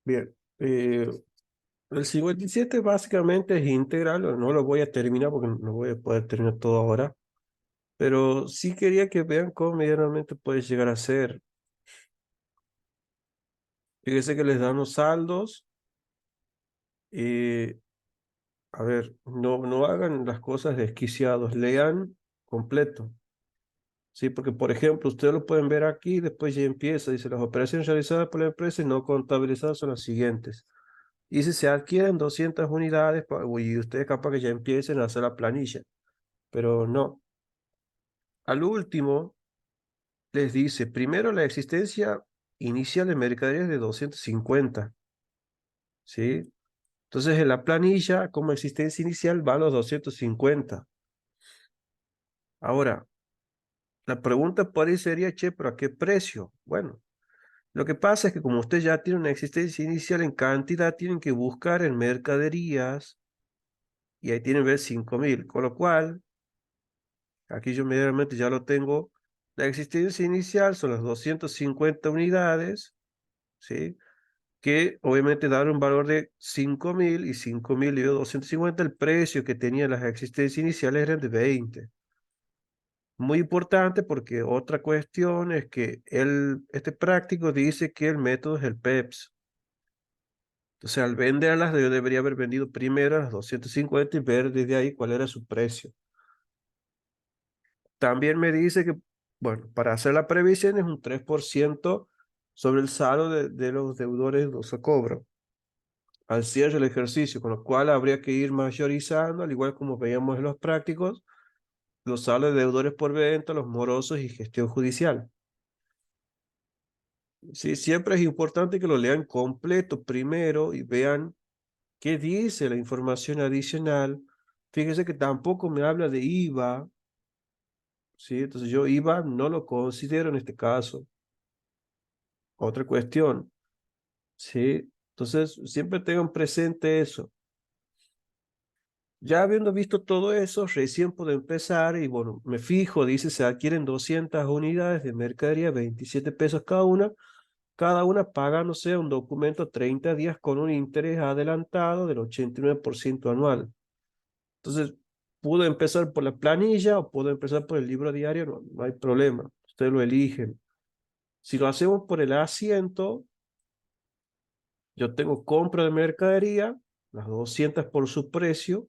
Bien. El 57 básicamente es integral, no lo voy a terminar porque no voy a poder terminar todo ahora, pero sí quería que vean cómo medianamente puede llegar a ser. Fíjense que les dan los saldos. eh, a ver, no hagan las cosas desquiciados, lean completo. Sí, porque por ejemplo, ustedes lo pueden ver aquí, después ya empieza, dice, las operaciones realizadas por la empresa y no contabilizadas son las siguientes. Dice, se adquieren 200 unidades y ustedes capaz que ya empiecen a hacer la planilla, pero no. Al último, les dice, primero la existencia inicial de mercaderías de 250, ¿sí? Entonces, en la planilla, como existencia inicial, van los 250. Ahora, la pregunta por ahí sería, che, ¿pero a qué precio? Bueno, lo que pasa es que como usted ya tiene una existencia inicial en cantidad, tienen que buscar en mercaderías y ahí tienen que ver 5.000, con lo cual, aquí yo medianamente ya lo tengo. La existencia inicial son las 250 unidades, ¿sí? Que obviamente dan un valor de 5.000 y 5.000 y 250, el precio que tenían las existencias iniciales eran de 20. Muy importante porque otra cuestión es que este práctico dice que el método es el PEPS. Entonces, al venderlas, yo debería haber vendido primero a las 250 y ver desde ahí cuál era su precio. También me dice que, bueno, para hacer la previsión es un 3% sobre el saldo de los deudores de cobro al cierre del ejercicio, con lo cual habría que ir mayorizando, al igual como veíamos en los prácticos, los saldos de deudores por venta, los morosos y gestión judicial. Sí, siempre es importante que lo lean completo primero y vean qué dice la información adicional. Fíjese que tampoco me habla de IVA, ¿sí? Entonces yo IVA no lo considero en este caso. Otra cuestión, ¿sí? Entonces siempre tengan presente eso. Ya habiendo visto todo eso, recién puedo empezar y bueno, me fijo, dice, se adquieren 200 unidades de mercadería, 27 pesos cada una pagándose un documento 30 días con un interés adelantado del 89% anual. Entonces, puedo empezar por la planilla o puedo empezar por el libro diario, no hay problema, ustedes lo eligen. Si lo hacemos por el asiento, yo tengo compra de mercadería, las 200 por su precio,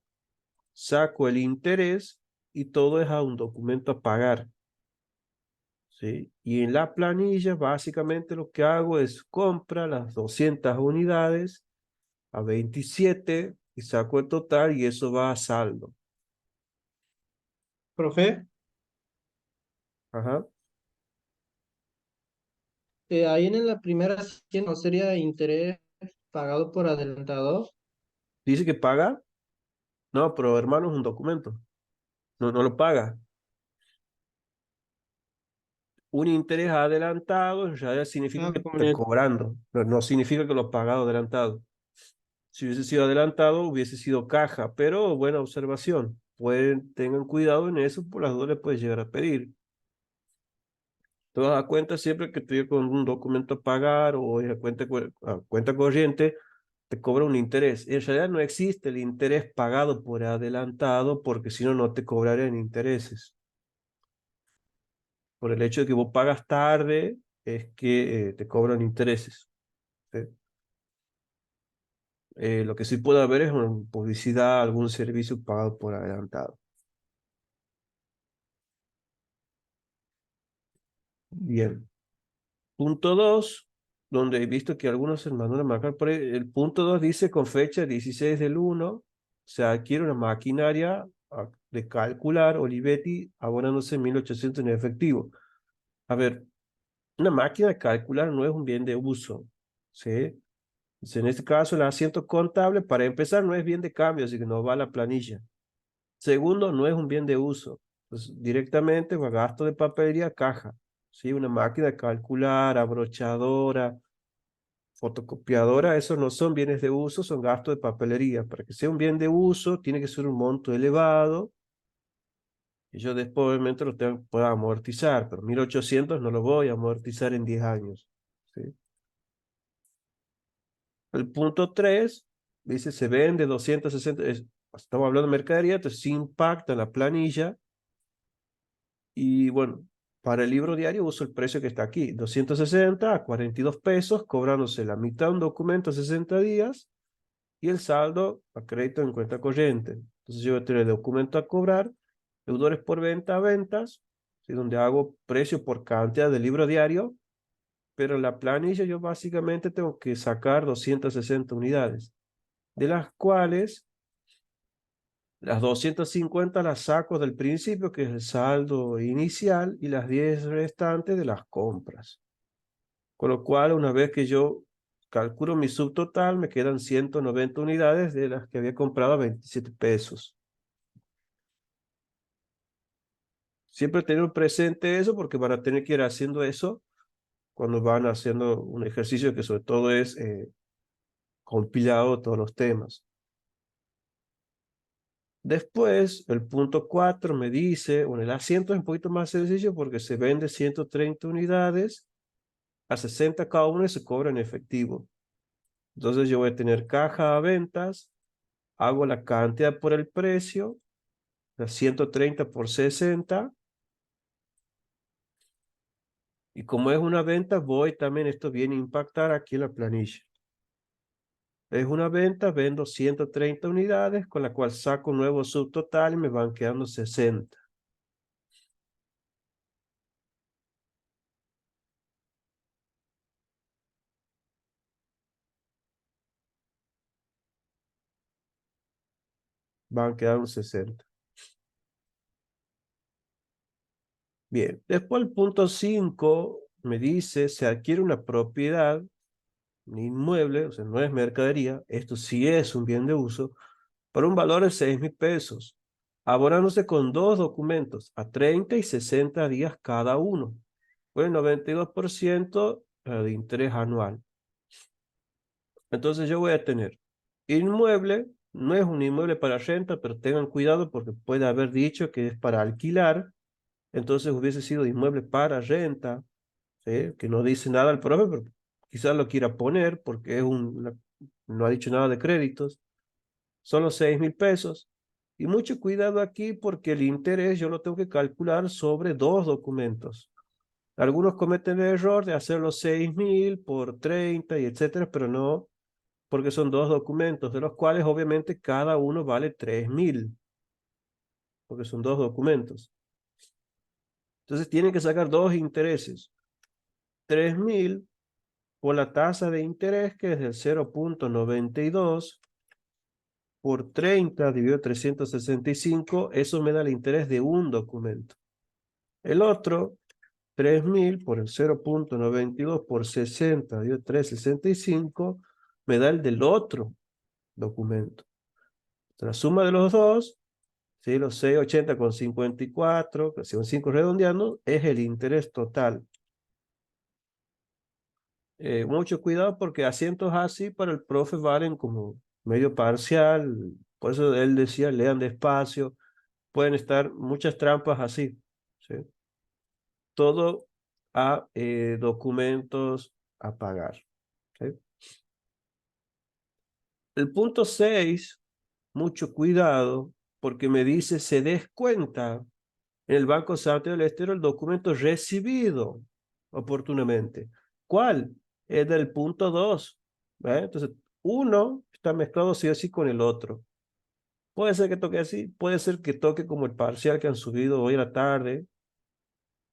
saco el interés y todo es a un documento a pagar, ¿sí? Y en la planilla, básicamente lo que hago es compra las 200 unidades a 27 y saco el total y eso va a saldo. Profe, Ajá. ahí en la primera sesión no sería interés pagado por adelantado. Dice que paga. No, pero hermano es un documento. No lo paga. Un interés adelantado en realidad significa Ah, que como en está el- cobrando. No significa que lo ha pagado adelantado. Si hubiese sido adelantado, hubiese sido caja. Pero buena observación. Tengan cuidado en eso, por las dudas les puedes llegar a pedir. Te das cuenta siempre que estoy con un documento a pagar o en la cuenta corriente, te cobra un interés. En realidad no existe el interés pagado por adelantado porque si no, no te cobrarían intereses. Por el hecho de que vos pagas tarde, es que te cobran intereses. ¿Sí? Lo que sí puede haber es una publicidad, algún servicio pagado por adelantado. Bien. Punto 2, donde he visto que algunos se mandan a marcar por ahí. El punto 2 dice con fecha 16/1, se adquiere una maquinaria de calcular Olivetti abonándose 1.800 en efectivo. A ver, una máquina de calcular no es un bien de uso, ¿sí? Entonces, en este caso, el asiento contable, para empezar, no es bien de cambio, así que no va a la planilla. Segundo, no es un bien de uso. Entonces, directamente va gasto de papelería, caja. ¿Sí? Una máquina de calcular, abrochadora, fotocopiadora, esos no son bienes de uso, son gastos de papelería. Para que sea un bien de uso, tiene que ser un monto elevado y yo después obviamente puedo amortizar, pero 1.800 no lo voy a amortizar en 10 años. ¿Sí? El punto 3 dice se vende 260, estamos hablando de mercadería, entonces sí impacta en la planilla. Y bueno, para el libro diario uso el precio que está aquí, 260 a 42 pesos, cobrándose la mitad de un documento a 60 días y el saldo a crédito en cuenta corriente. Entonces yo voy a tener documento a cobrar, deudores por venta a ventas, ¿sí? Donde hago precio por cantidad del libro diario, pero en la planilla yo básicamente tengo que sacar 260 unidades, de las cuales las 250 las saco del principio, que es el saldo inicial, y las 10 restantes de las compras. Con lo cual, una vez que yo calculo mi subtotal, me quedan 190 unidades de las que había comprado a 27 pesos. Siempre tener presente eso porque van a tener que ir haciendo eso cuando van haciendo un ejercicio que sobre todo es compilado todos los temas. Después, el punto 4 me dice, bueno, el asiento es un poquito más sencillo porque se vende 130 unidades a 60 cada uno y se cobra en efectivo. Entonces yo voy a tener caja a ventas, hago la cantidad por el precio, las 130 por 60, y como es una venta, voy también, esto viene a impactar aquí en la planilla. Es una venta, vendo 130 unidades, con la cual saco un nuevo subtotal y me van quedando 60. Van quedando 60. Bien, después el punto 5 me dice, se adquiere una propiedad, un inmueble, o sea, no es mercadería, esto sí es un bien de uso, por un valor de 6.000 pesos, abonándose con dos documentos a 30 y 60 días cada uno, con el 92% de interés anual. Entonces yo voy a tener inmueble, no es un inmueble para renta, pero tengan cuidado porque puede haber dicho que es para alquilar, entonces hubiese sido inmueble para renta, ¿sí? Que no dice nada al profe, pero quizás lo quiera poner porque es no ha dicho nada de créditos. Solo 6.000 pesos. Y mucho cuidado aquí porque el interés yo lo tengo que calcular sobre dos documentos. Algunos cometen el error de hacer los 6.000 por 30 y etcétera, pero no, porque son dos documentos, de los cuales obviamente cada uno vale 3.000, porque son dos documentos. Entonces tienen que sacar dos intereses. 3.000 por la tasa de interés, que es del 0,92 por 30 dividido 365, eso me da el interés de un documento. El otro, 3.000 por el 0,92 por 60 dividido 365, me da el del otro documento. La suma de los dos, ¿sí? Los 680 con 54, que son 5 redondeando, es el interés total. Mucho cuidado porque asientos así para el profe valen como medio parcial, por eso él decía, lean despacio, pueden estar muchas trampas así, ¿sí? Todo a documentos a pagar, ¿sí? El punto 6, mucho cuidado, porque me dice se descuenta en el Banco Santander del Estero el documento recibido oportunamente. ¿Cuál? Es del punto 2. Entonces, uno está mezclado sí o sí con el otro. Puede ser que toque así, puede ser que toque como el parcial que han subido hoy a la tarde.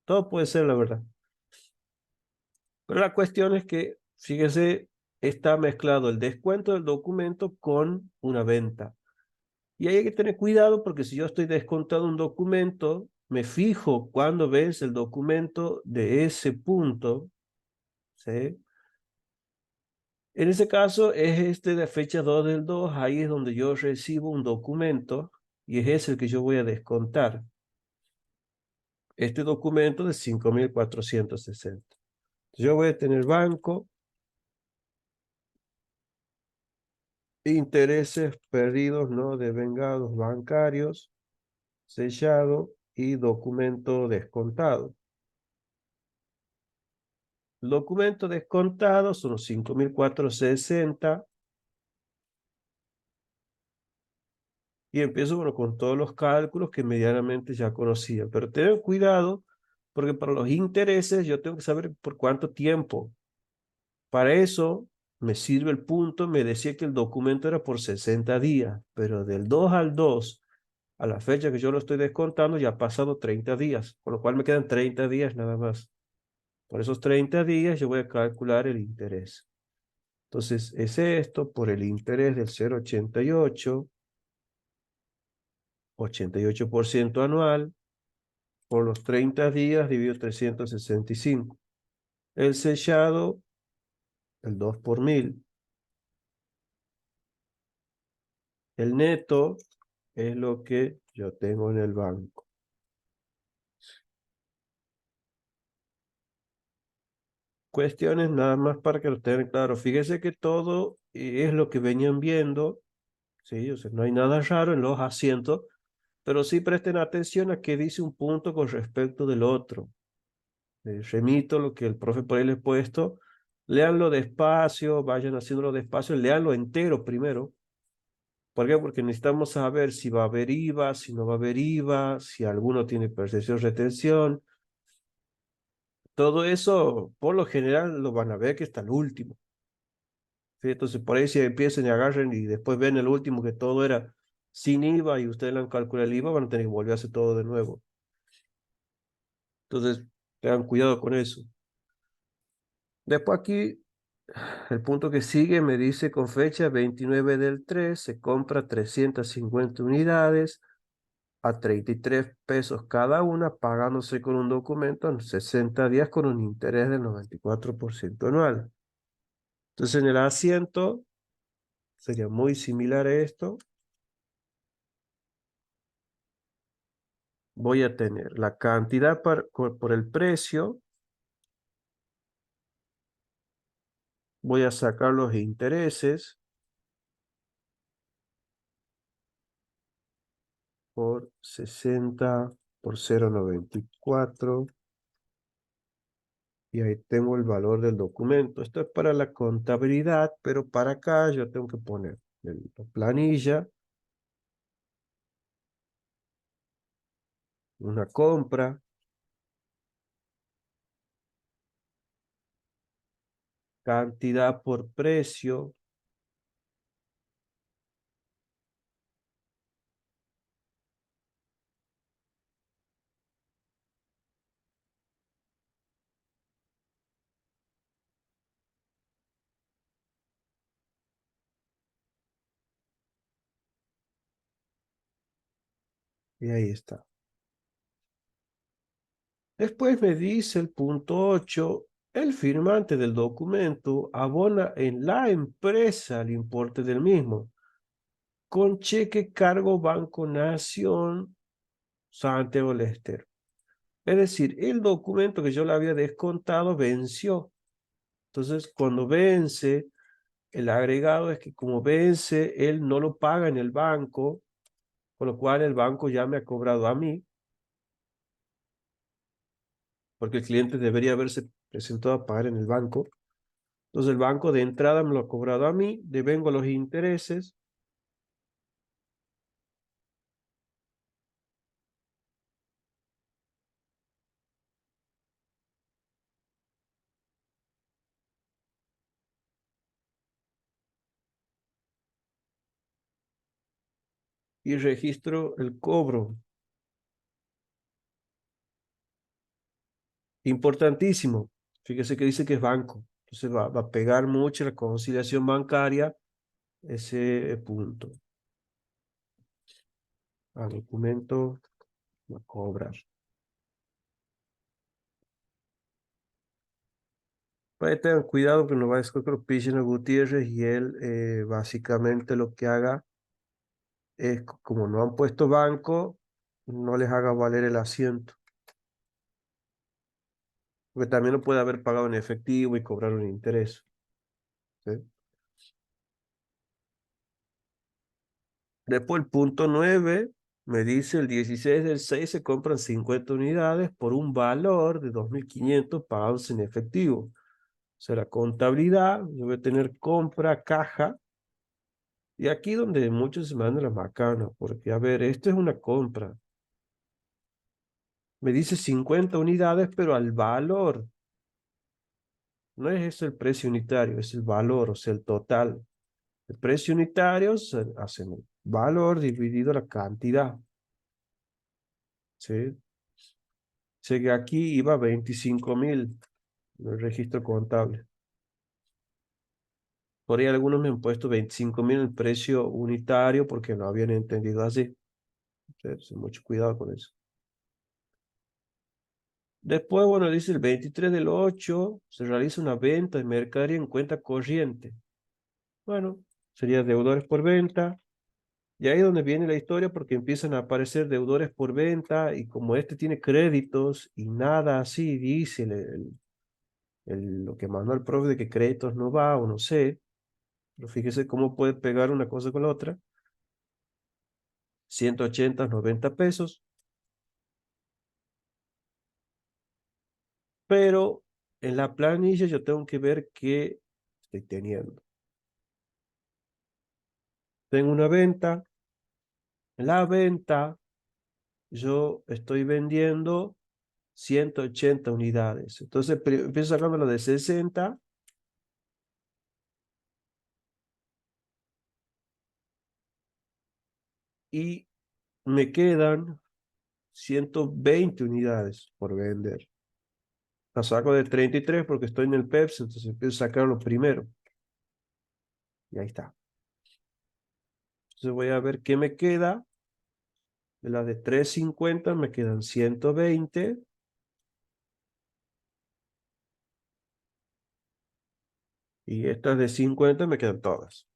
Todo puede ser, la verdad. Pero la cuestión es que, fíjese, está mezclado el descuento del documento con una venta. Y ahí hay que tener cuidado porque si yo estoy descontando un documento, me fijo cuándo vence el documento de ese punto, ¿sí? En ese caso es este de fecha 2 del 2, ahí es donde yo recibo un documento y es ese el que yo voy a descontar. Este documento de 5.460. Yo voy a tener banco, intereses perdidos no devengados bancarios, sellado y documento descontado. El documento descontado son los 5.460 y empiezo, bueno, con todos los cálculos que medianamente ya conocía. Pero tengan cuidado porque para los intereses yo tengo que saber por cuánto tiempo. Para eso me sirve el punto, me decía que el documento era por 60 días, pero del 2 al 2 a la fecha que yo lo estoy descontando ya ha pasado 30 días, con lo cual me quedan 30 días nada más. Por esos 30 días yo voy a calcular el interés. Entonces es esto por el interés del 0,88, 88% anual, por los 30 días dividido 365. El sellado, el 2 por 1000. El neto es lo que yo tengo en el banco. Cuestiones nada más para que lo tengan claro. Fíjese que todo es lo que venían viendo, ¿sí? O sea, no hay nada raro en los asientos, pero sí presten atención a qué dice un punto con respecto del otro. Remito lo que el profe por ahí les ha puesto. Léanlo despacio, vayan haciéndolo despacio, léanlo entero primero. ¿Por qué? Porque necesitamos saber si va a haber IVA, si no va a haber IVA, si alguno tiene percepción retención. Todo eso, por lo general, lo van a ver que está el último. ¿Sí? Entonces, por ahí si empiezan y agarren y después ven el último que todo era sin IVA y ustedes le han calculado el IVA, van a tener que volver a hacer todo de nuevo. Entonces, tengan cuidado con eso. Después aquí, el punto que sigue me dice con fecha 29 del 3 se compra 350 unidades a 33 pesos cada una, pagándose con un documento en 60 días con un interés del 94% anual. Entonces, en el asiento sería muy similar a esto. Voy a tener la cantidad por el precio, voy a sacar los intereses por 60 por 0,94 y ahí tengo el valor del documento. Esto es para la contabilidad, pero para acá yo tengo que poner la planilla, una compra, cantidad por precio, y ahí está. Después me dice el punto 8, el firmante del documento abona en la empresa el importe del mismo, con cheque, cargo, Banco Nación, Santiago del Estero. Es decir, el documento que yo le había descontado venció. Entonces, cuando vence, el agregado es que como vence, él no lo paga en el banco, con lo cual el banco ya me ha cobrado a mí, porque el cliente debería haberse presentado a pagar en el banco. Entonces el banco de entrada me lo ha cobrado a mí, devengo los intereses y registro el cobro. Importantísimo. Fíjese que dice que es banco. Entonces va a pegar mucho la conciliación bancaria ese punto. Al documento va a cobrar. Para tengan cuidado que no va a escoger pillen a Gutiérrez y él básicamente lo que haga es, como no han puesto banco, no les haga valer el asiento. Porque también lo puede haber pagado en efectivo y cobrar un interés. ¿Sí? Después el punto 9 me dice el 16 del 6 se compran 50 unidades por un valor de 2.500 pagados en efectivo. O sea, la contabilidad, yo voy a tener compra, caja, y aquí donde muchos se mandan la macana, porque a ver, esto es una compra. Me dice 50 unidades, pero al valor. No es eso el precio unitario, es el valor, o sea, el total. El precio unitario hacemos valor dividido la cantidad. ¿Sí? Sé que aquí iba 25.000 en el registro contable. Por ahí algunos me han puesto 25.000 el precio unitario porque no habían entendido así. Entonces, mucho cuidado con eso. Después, bueno, dice el 23/8 se realiza una venta de mercadería en cuenta corriente. Bueno, sería deudores por venta. Y ahí es donde viene la historia porque empiezan a aparecer deudores por venta y como este tiene créditos y nada así, dice lo que mandó el profe de que créditos no va o no sé, pero fíjese cómo puede pegar una cosa con la otra. 180, 90 pesos, pero en la planilla yo tengo que ver qué estoy teniendo. Tengo una venta, en la venta yo estoy vendiendo 180 unidades. Entonces empiezo sacando la de 60 y me quedan 120 unidades por vender. La saco de 33 porque estoy en el PEPS, entonces empiezo a sacarlo primero. Y ahí está. Entonces voy a ver qué me queda. De las de 350 me quedan 120. Y estas de 50 me quedan todas.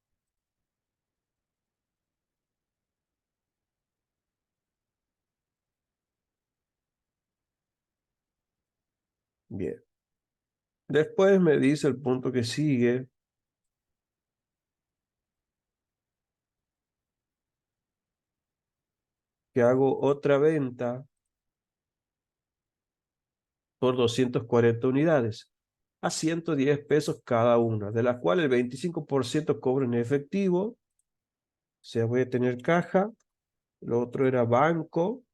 Bien. Después me dice el punto que sigue, que hago otra venta por 240 unidades a 110 pesos cada una, de las cuales el 25% cobro en efectivo, o sea, voy a tener caja, lo otro era banco,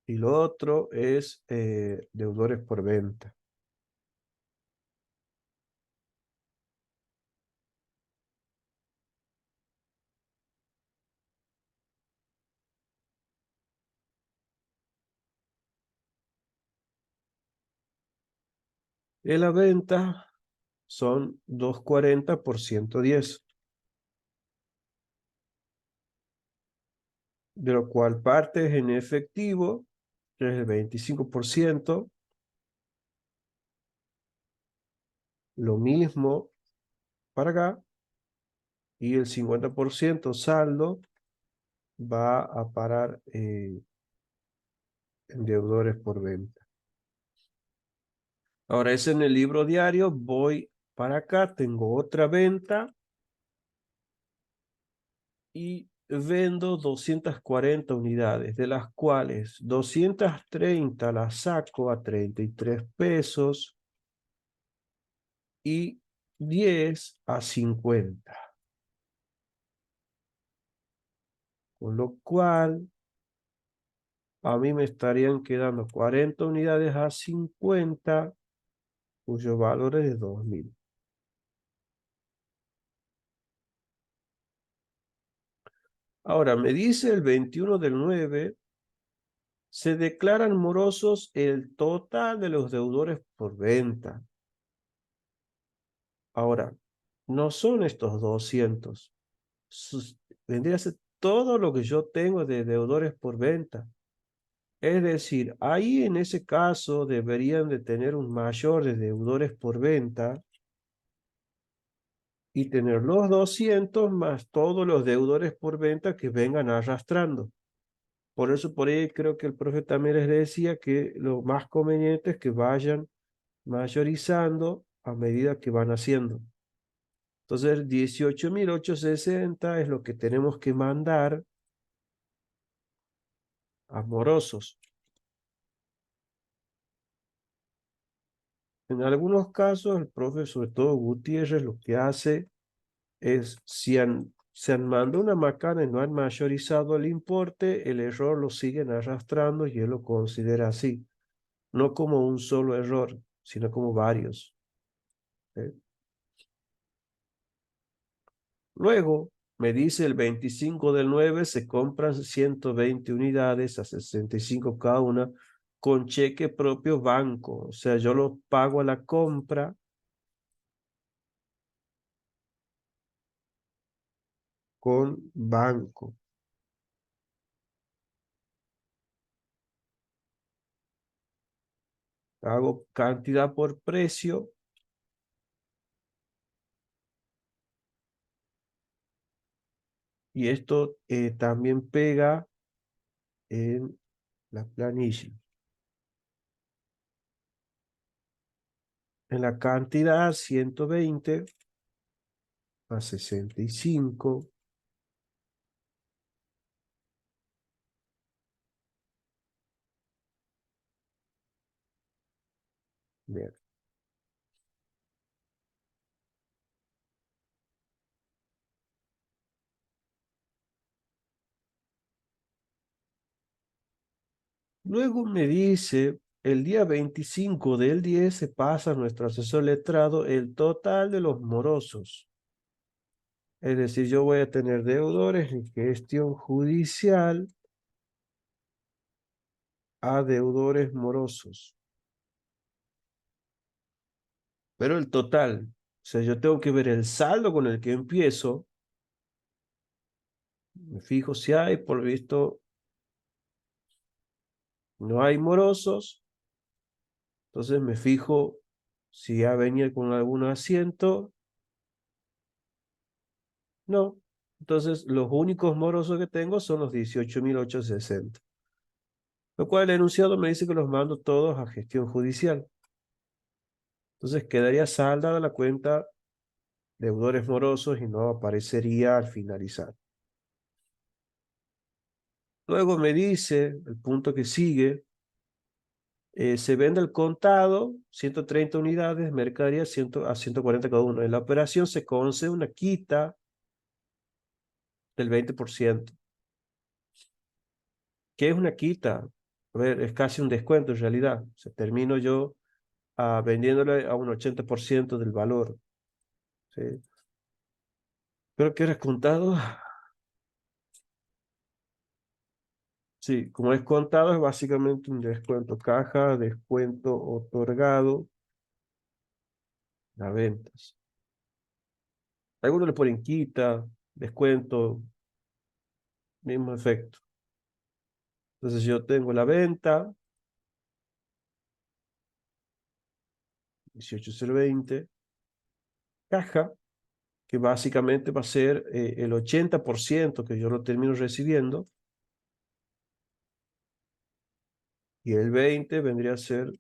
y lo otro es deudores por venta. En la venta son 240 por 110, de lo cual parte es en efectivo, que es el 25%, lo mismo para acá, y el 50% saldo va a parar en deudores por venta. Ahora es en el libro diario, voy para acá, tengo otra venta y vendo 240 unidades, de las cuales 230 las saco a 33 pesos y 10 a 50. Con lo cual, a mí me estarían quedando 40 unidades a 50, cuyo valor es de 2.000. Ahora, me dice el 21/9, se declaran morosos el total de los deudores por venta. Ahora, no son estos 200. Vendría a ser todo lo que yo tengo de deudores por venta. Es decir, ahí en ese caso deberían de tener un mayor de deudores por venta y tener los 200 más todos los deudores por venta que vengan arrastrando. Por eso por ahí creo que el profe también les decía que lo más conveniente es que vayan mayorizando a medida que van haciendo. Entonces, 18.860 es lo que tenemos que mandar morosos. En algunos casos, el profe, sobre todo Gutiérrez, lo que hace es, si se han mandado una macana y no han mayorizado el importe, el error lo siguen arrastrando y él lo considera así, no como un solo error, sino como varios. ¿Eh? Luego, me dice el 25/9 se compran 120 unidades a 65 cada una con cheque propio banco. O sea, yo lo pago a la compra con banco. Hago cantidad por precio y esto también pega en la planilla. En la cantidad 120 a 65. Bien. Luego me dice, el día 25/10 se pasa a nuestro asesor letrado el total de los morosos. Es decir, yo voy a tener deudores en gestión judicial a deudores morosos. Pero el total, o sea, yo tengo que ver el saldo con el que empiezo. Me fijo si hay, por lo visto, no hay morosos. Entonces me fijo si ya venía con algún asiento. No. Entonces los únicos morosos que tengo son los 18.860. Lo cual el enunciado me dice que los mando todos a gestión judicial. Entonces quedaría saldada la cuenta deudores morosos y no aparecería al finalizar. Luego me dice, el punto que sigue, se vende el contado, 130 unidades, mercadería 100 a 140 cada uno. En la operación se concede una quita del 20%. ¿Qué es una quita? A ver, es casi un descuento en realidad. O sea, termino yo vendiéndole a un 80% del valor. ¿Sí? Pero que eres contado, sí, como es contado es básicamente un descuento. Caja, descuento otorgado a ventas. Algunos le ponen quita, descuento, mismo efecto. Entonces yo tengo la venta, 18,020, caja, que básicamente va a ser el 80% que yo lo termino recibiendo, y el 20 vendría a ser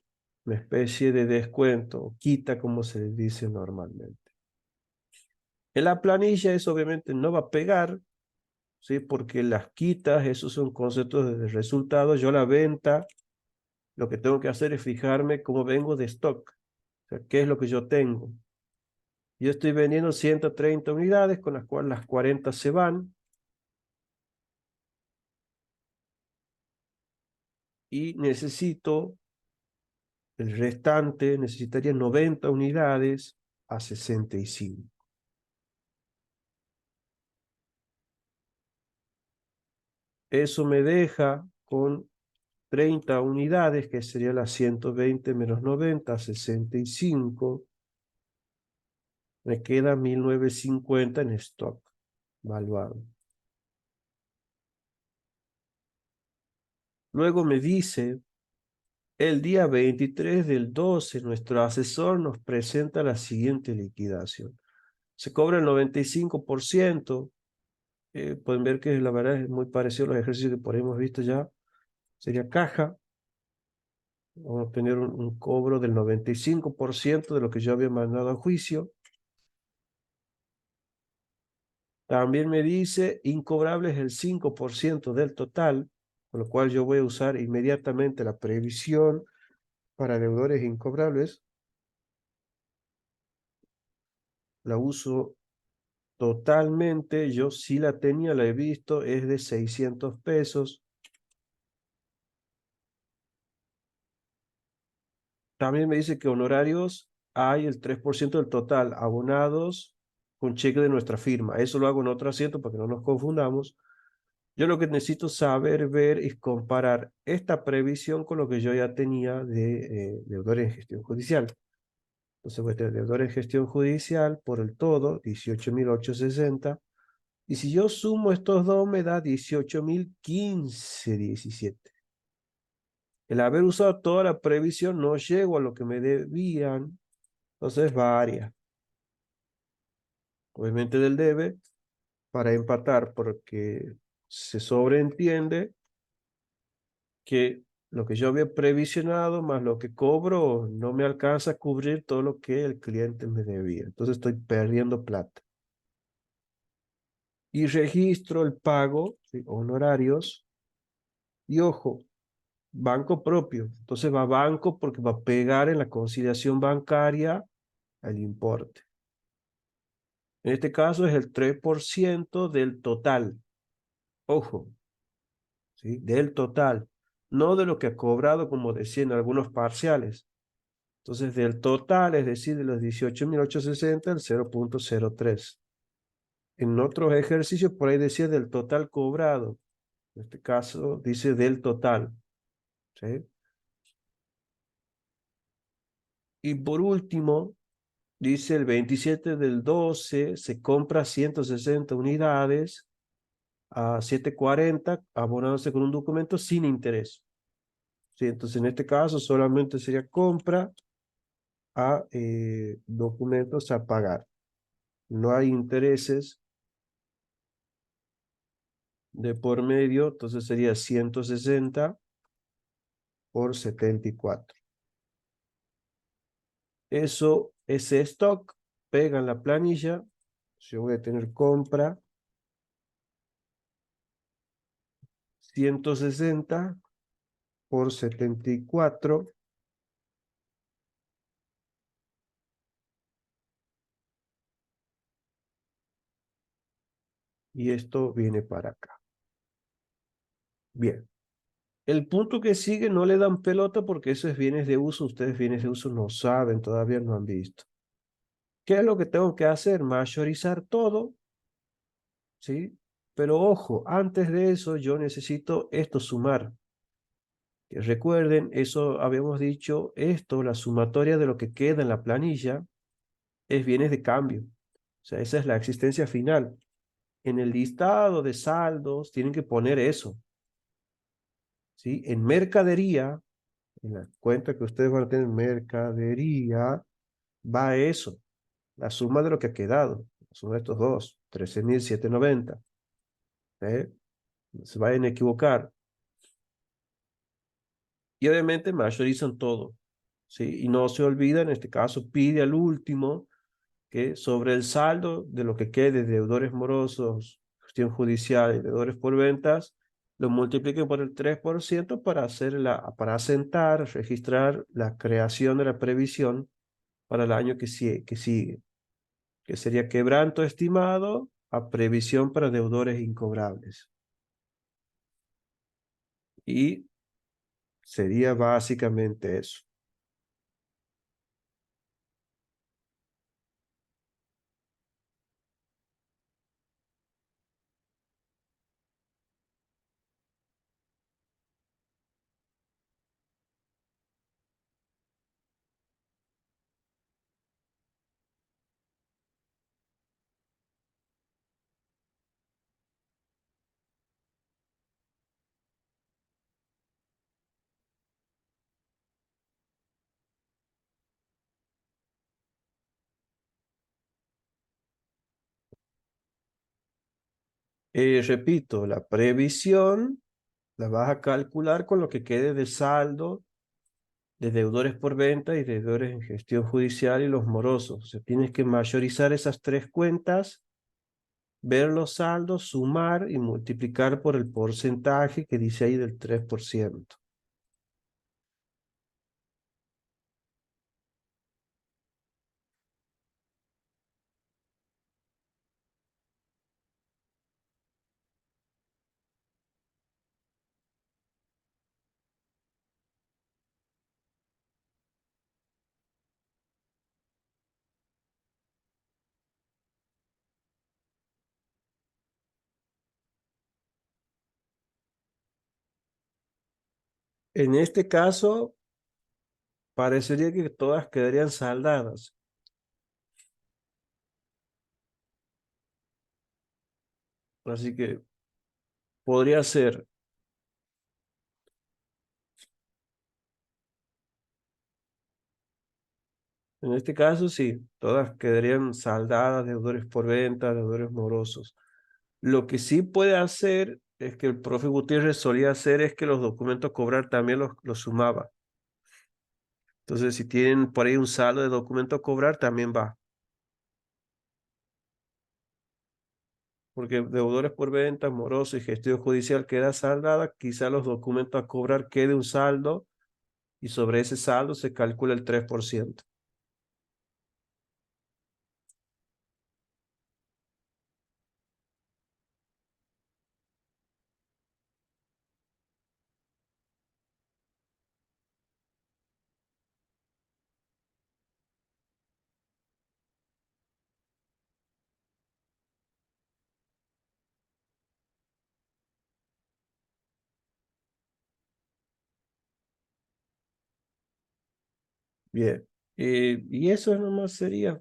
una especie de descuento, o quita como se le dice normalmente. En la planilla eso obviamente no va a pegar, ¿sí? Porque las quitas, esos son conceptos de resultados. Yo la venta, lo que tengo que hacer es fijarme cómo vengo de stock, o sea, qué es lo que yo tengo. Yo estoy vendiendo 130 unidades, con las cuales las 40 se van, y necesito el restante, necesitaría 90 unidades a 65. Eso me deja con 30 unidades, que sería las 120 menos 90, 65. Me queda 1950 en stock, valuado. Luego me dice, el día 23/12, nuestro asesor nos presenta la siguiente liquidación. Se cobra el 95%. Pueden ver que la verdad es muy parecido a los ejercicios que por ahí hemos visto ya. Sería caja. Vamos a tener un cobro del 95% de lo que yo había mandado a juicio. También me dice, incobrable es el 5% del total. con lo cual yo voy a usar inmediatamente la previsión para deudores incobrables. La uso totalmente, yo sí la tenía, la he visto, es de 600 pesos. También me dice que honorarios hay el 3% del total, abonados con cheque de nuestra firma. Eso lo hago en otro asiento para que no nos confundamos. Yo lo que necesito saber, ver y comparar esta previsión con lo que yo ya tenía de deudores en gestión judicial. Entonces voy a tener deudor en gestión judicial por el todo, 18.860. Y si yo sumo estos dos, me da 18.015.17. El haber usado toda la previsión no llego a lo que me debían, entonces varía. Obviamente del debe para empatar, porque se sobreentiende que lo que yo había previsionado más lo que cobro no me alcanza a cubrir todo lo que el cliente me debía. Entonces estoy perdiendo plata. Y registro el pago, ¿sí? Honorarios. Y ojo, banco propio. Entonces va a banco porque va a pegar en la conciliación bancaria el importe. En este caso es el 3% del total. Ojo, ¿sí? Del total. No de lo que ha cobrado, como decían algunos parciales. Entonces, del total, es decir, de los 18.860, el 0.03. En otros ejercicios, por ahí decía del total cobrado. En este caso, dice del total. ¿Sí? Y por último, dice el 27 del 12, se compra 160 unidades a 7.40, abonándose con un documento sin interés. ¿Sí? Entonces, en este caso, solamente sería compra a documentos a pagar. No hay intereses de por medio, entonces sería 160 por 74. Eso, ese stock, pega en la planilla. Yo voy a tener compra 160 por 74 y esto viene para acá. Bien. El punto que sigue no le dan pelota porque eso es bienes de uso. Ustedes bienes de uso no saben, todavía no han visto. ¿Qué es lo que tengo que hacer? Mayorizar todo, ¿sí? Pero ojo, antes de eso yo necesito esto sumar. Que recuerden, eso habíamos dicho, esto, la sumatoria de lo que queda en la planilla, es bienes de cambio. O sea, esa es la existencia final. En el listado de saldos tienen que poner eso, ¿sí? En mercadería, en la cuenta que ustedes van a tener, mercadería, va eso, la suma de lo que ha quedado, la suma de estos dos, 13.790. ¿Eh? No se vayan a equivocar. Y obviamente mayorizan todo, ¿sí? Y no se olvida, en este caso, pide al último que sobre el saldo de lo que quede de deudores morosos, gestión judicial y deudores por ventas, lo multipliquen por el 3% para asentar, registrar la creación de la previsión para el año que sigue, que sería quebranto estimado a previsión para deudores incobrables. Y sería básicamente eso. Repito, la previsión la vas a calcular con lo que quede de saldo de deudores por venta y deudores en gestión judicial y los morosos. O sea, tienes que mayorizar esas tres cuentas ver los saldos, sumar y multiplicar por el porcentaje que dice ahí del 3%. En este caso, parecería que todas quedarían saldadas. Así que podría ser, en este caso sí, todas quedarían saldadas, deudores por venta, deudores morosos. Lo que sí puede hacer es que el profe Gutiérrez solía hacer es que los documentos a cobrar también los sumaba. Entonces, si tienen por ahí un saldo de documento a cobrar, también va. Porque deudores por venta, morosos y gestión judicial queda saldada, quizá los documentos a cobrar quede un saldo y sobre ese saldo se calcula el 3%. Bien. Y eso nomás sería.